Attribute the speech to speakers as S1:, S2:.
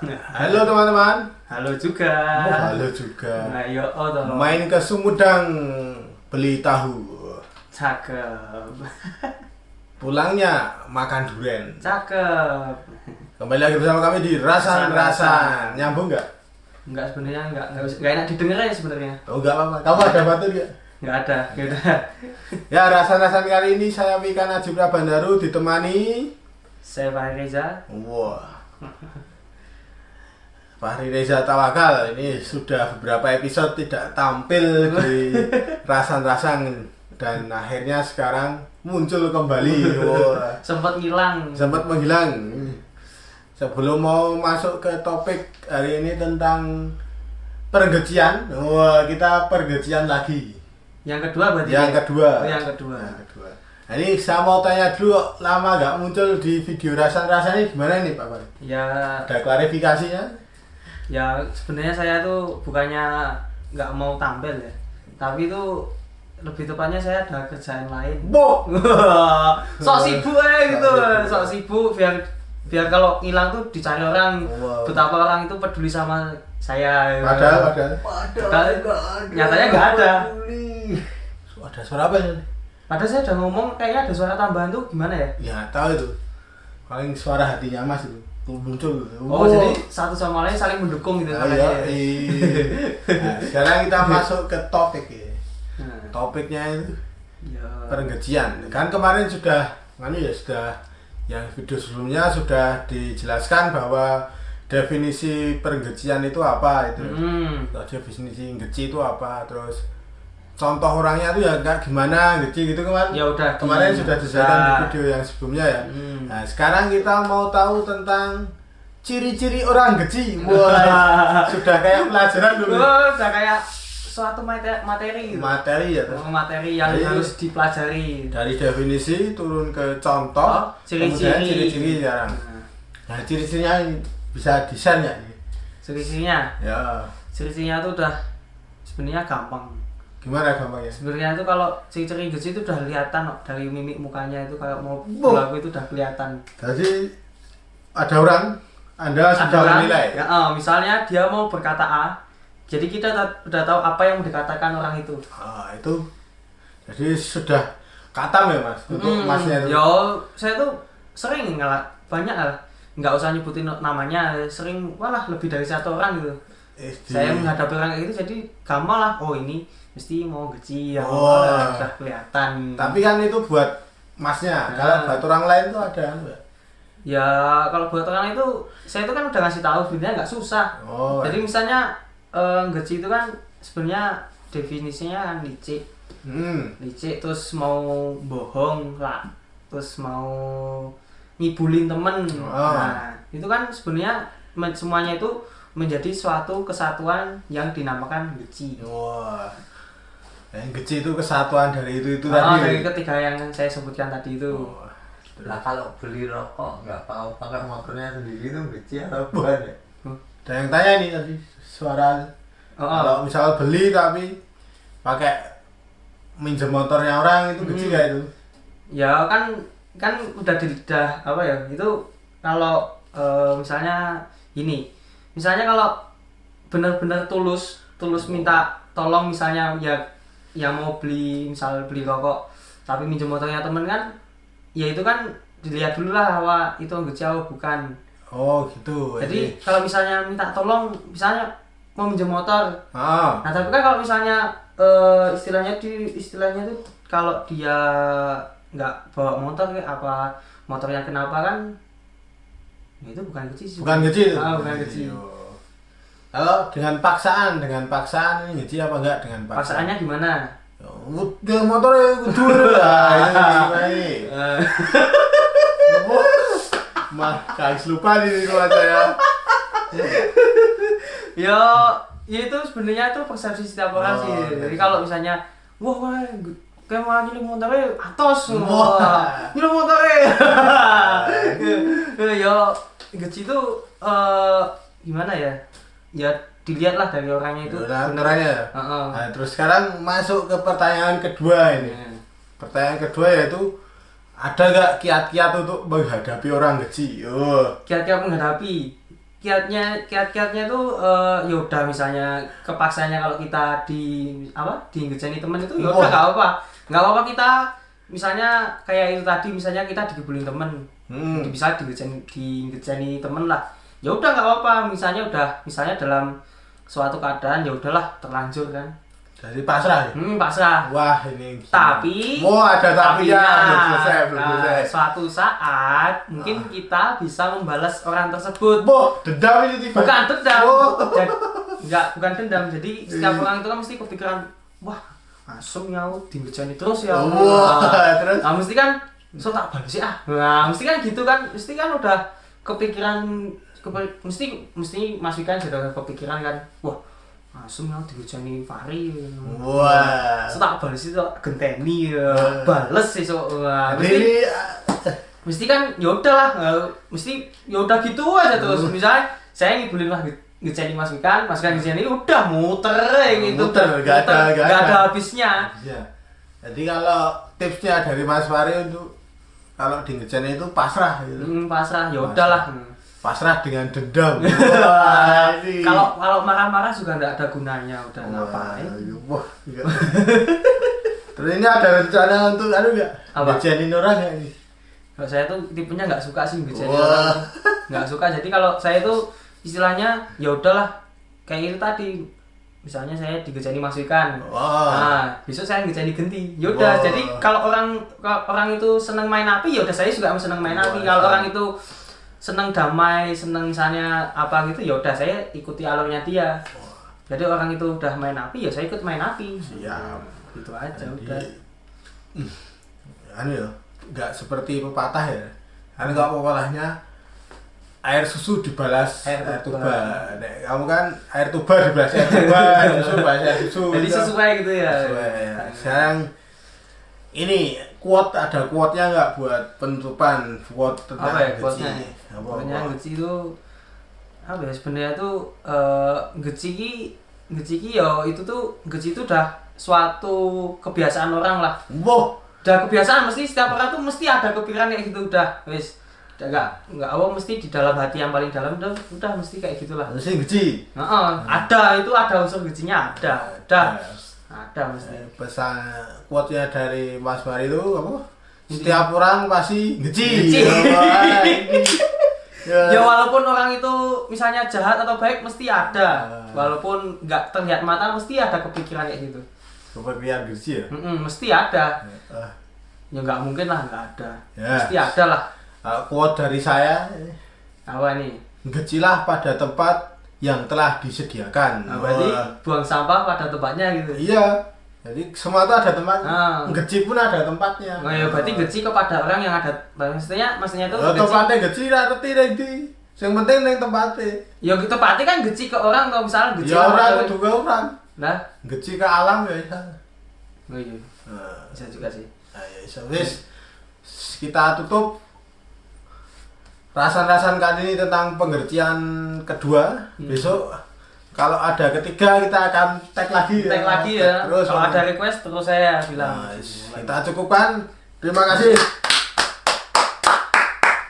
S1: Halo teman-teman.
S2: Halo juga.
S1: Halo juga.
S2: Nah, yo toh.
S1: Main ke Sumedang beli tahu.
S2: Cakep.
S1: Pulangnya makan durian.
S2: Cakep.
S1: Kembali lagi bersama kami di Rasan-Rasan. Nyambung nggak?
S2: Enggak, sebenarnya enggak enak didengar ya sebenarnya.
S1: Oh nggak apa-apa. Kamu ada batur nggak?
S2: Enggak ada. Ya udah.
S1: Ya, Rasan-Rasan kali ini saya Mika Najib Bandaru ditemani
S2: Saya Fahri Reza.
S1: wah. Fahri Reza Tawakal ini sudah beberapa episode tidak tampil di Rasan-Rasan dan akhirnya sekarang muncul kembali. Wah.
S2: Sempat ngilang.
S1: Sempat menghilang. Sebelum mau masuk ke topik hari ini tentang pergecian, wah kita pergecian lagi.
S2: Yang kedua berarti.
S1: Yang kedua.
S2: Oh, yang kedua.
S1: Yang kedua. Nah, ini saya mau tanya dulu, lama nggak muncul di video Rasan-Rasan ini gimana nih Pak Fahri?
S2: Ya,
S1: Ada klarifikasinya?
S2: ya sebenarnya saya tuh bukannya nggak mau tampil ya, tapi itu lebih tepatnya saya ada kerjaan lain.
S1: Boh.
S2: Sok sibuk gitu, sok sibuk biar kalau hilang tuh dicari orang.
S1: Wow.
S2: Betapa orang itu peduli sama saya.
S1: Padahal
S2: Nyatanya nggak ada.
S1: Ada suara apa ini?
S2: Padahal saya udah ngomong kayaknya ada suara tambahan tuh gimana ya?
S1: Ya tahu itu. Paling suara hatinya Mas itu. Tuh muncul.
S2: Oh, jadi satu sama lain saling mendukung gitu.
S1: Ayo, nah, sekarang kita masuk ke topik ya.
S2: Nah,
S1: Topiknya itu
S2: ya.
S1: pergecian. Kan kemarin sudah yang video sebelumnya sudah dijelaskan bahwa definisi pergecian itu apa itu. Definisi geci itu apa, terus contoh orangnya itu ya kayak gimana geci gitu kemarin.
S2: Ya udah
S1: Kemarin sudah dijelaskan di video yang sebelumnya ya. Nah, sekarang kita mau tahu tentang ciri-ciri orang geci. Wah, sudah kayak pelajaran dulu.
S2: Udah kayak suatu materi gitu.
S1: Materi ya.
S2: Materi yang
S1: Jadi,
S2: harus dipelajari.
S1: dari definisi turun ke contoh, kemudian ciri-ciri sekarang. Nah, ciri-cirinya bisa di-share ya?
S2: Ciri-cirinya.
S1: Ya.
S2: Ciri-cirinya tuh udah sebenarnya gampang.
S1: Gimana gampangnya?
S2: Sebenarnya itu kalau ciri-ciri geci itu udah kelihatan kok, dari mimik mukanya itu kalau mau berlaku itu udah kelihatan.
S1: Jadi ada orang, Anda sudah menilai.
S2: Ya, misalnya dia mau berkata A, jadi kita udah tahu apa yang mau dikatakan orang itu.
S1: Ah, itu. Jadi sudah katam ya Mas untuk Masnya itu.
S2: Yo, saya tuh sering banyak lah. Nggak usah nyebutin namanya, sering malah lebih dari satu orang gitu. Saya menghadapi orang kayak gitu jadi gampang lah. Oh, ini mesti mau geci ya. Udah kelihatan.
S1: Tapi kan itu buat Masnya. Kalau buat orang lain tuh ada enggak?
S2: Ya, kalau buat orang itu saya itu kan udah ngasih tahu sebenarnya nggak susah. Jadi misalnya geci itu kan sebenarnya definisinya kan licik. Licik terus mau bohong lah, terus mau ngibulin temen. Nah, itu kan sebenarnya semuanya itu menjadi suatu kesatuan yang dinamakan geci.
S1: Wah. Yang geci itu kesatuan dari itu tadi.
S2: Dari ketiga yang saya sebutkan tadi itu.
S3: Lah kalau beli rokok nggak tahu pakai motornya sendiri itu geci atau bukan ya?
S1: Ada yang tanya nih tadi suara. Kalau misal beli tapi pakai minjem motornya orang itu geci nggak itu?
S2: Ya kan udah apa ya itu kalau misalnya gini. Misalnya kalau benar-benar tulus minta tolong misalnya ya yang mau beli rokok tapi minjem motornya temen kan ya itu kan dilihat dulu lah bahwa itu geci atau bukan.
S1: Oh gitu.
S2: Jadi kalau misalnya minta tolong misalnya mau minjem motor. Nah tapi kan kalau misalnya istilahnya itu kalau dia nggak bawa motor apa motornya kenapa kan ya itu bukan geci sih.
S1: Bukan geci itu.
S2: Bukan geci.
S1: Kalau dengan paksaan ini geci apa enggak dengan paksaan?
S2: Paksaannya gimana?
S1: Dia motornya kudu lah ini. Mah guys lupa nih kalau saya.
S2: Ya itu sebenarnya itu persepsi setiap orang sih. Jadi kalau misalnya wah kayak mau nyilih motornya atos. Wah, nyilih motornya. Ya geci itu gimana ya? Ya dilihatlah dari orangnya itu.
S1: Orangnya. Nah, terus sekarang masuk ke pertanyaan kedua ini. Pertanyaan kedua yaitu ada nggak kiat-kiat untuk menghadapi orang geci?
S2: Kiat-kiat menghadapi kiat-kiatnya itu ya udah misalnya kepaksanya kalau kita ngejeni temen itu ya udah nggak apa-apa kita misalnya kayak itu tadi misalnya kita dibullying temen bisa digejeni temen lah ya udah nggak apa-apa misalnya dalam suatu keadaan ya udahlah terlanjur kan.
S1: Jadi pasrah ya?
S2: Pasrah.
S1: Wah ini
S2: tapi
S1: ada tapi ya belum selesai.
S2: Suatu saat mungkin kita bisa membalas orang tersebut.
S1: Dendam ini tiba.
S2: Bukan dendam. Bukan dendam. Jadi setiap orang itu kan mesti kepikiran, wah asem nyaut digejeni terus ya.
S1: Terus?
S2: Nah mesti kan so tak balas sih Nah mesti kan gitu kan. Mesti kan udah kepikiran mesti Mas Wikan sudah kepikiran kan, wah asem yang digejeni Fahri.
S1: Wah.
S2: So tak balas itu genteni bales sih so. Mesti kan yaudah lah, mesti yaudah gitu aja terus. Misalnya saya ngibulin lah ngejeni Mas Wikan ngejeni udah muter gitu.
S1: Gak
S2: ada habisnya.
S1: Ya. Jadi kalau tipsnya dari Mas Fahri untuk kalau di ngejeni itu pasrah gitu.
S2: Pasrah, yaudahlah.
S1: Pasrah dengan dendam.
S2: Kalau marah-marah juga enggak ada gunanya, udah ngapain.
S1: Wah, terus ini ada rencana untuk enggak? Ngejenin orang enggak ini?
S2: Kalau saya tuh tipenya enggak suka sih ngejenin orang. Enggak suka. Jadi kalau saya tuh istilahnya ya udahlah kayak itu tadi. Misalnya saya digejeni Mas Wikan. Nah, besok saya ngejeni Genti. Ya udah, jadi kalau orang itu seneng main api ya udah saya juga seneng main api. Kalau orang itu seneng damai, seneng misalnya apa gitu, ya udah saya ikuti alurnya dia. Jadi orang itu udah main api, ya saya ikut main api.
S1: Siap.
S2: Gitu aja udah.
S1: Anu ya, nggak seperti pepatah ya. Anu nggak pepatahnya air susu dibalas air tuba. Nek kamu kan air tuba dibalas air tuba, susu balas air susu.
S2: Jadi sesuai gitu ya.
S1: Sesuai ya. Sekarang ini ada quote-nya nggak buat penutupan quote tentang
S2: gaji? Quote-nya gaji itu apa ya sebenarnya tuh gaji ya itu tuh gaji itu udah suatu kebiasaan orang lah. Udah kebiasaan mesti setiap orang tuh mesti ada kepikiran kayak gitu udah wis. Enggak awal mesti di dalam hati yang paling dalam udah mesti kayak gitulah.
S1: Mesti gaji.
S2: Ada itu ada unsur gajinya ada mesti.
S1: Pesan quote-nya dari Mas Fahri itu apa? Setiap orang pasti gaji. Ya
S2: walaupun orang itu misalnya jahat atau baik mesti ada. Walaupun nggak terlihat mata mesti ada kepikiran kayak gitu.
S1: Kepikiran gaji ya?
S2: Mesti ada. Ya nggak mungkin lah nggak ada. Mesti ada lah.
S1: Quote dari saya.
S2: Apa nih?
S1: Gajilah pada tempat yang telah disediakan.
S2: Berarti buang sampah pada tempatnya gitu.
S1: Iya. Jadi semua itu ada tempatnya. Gaji pun ada tempatnya.
S2: Ya berarti gaji kepada orang yang ada. Maksudnya itu
S1: tempatnya gaji ra ngerti nanti. Yang penting ning tempatnya.
S2: Ya tempatnya kan gaji ke orang atau misalnya gaji
S1: ya orang kudu ke orang.
S2: Lah,
S1: gaji ke alam ya bisa.
S2: Oh iya. Bisa juga sih.
S1: Ya wis. Kita tutup rasan-rasan kali ini tentang pengertian kedua. Besok kalau ada ketiga kita akan tag lagi
S2: ya. Terus kalau ada request terus saya bilang.
S1: Kita cukupkan. Terima kasih.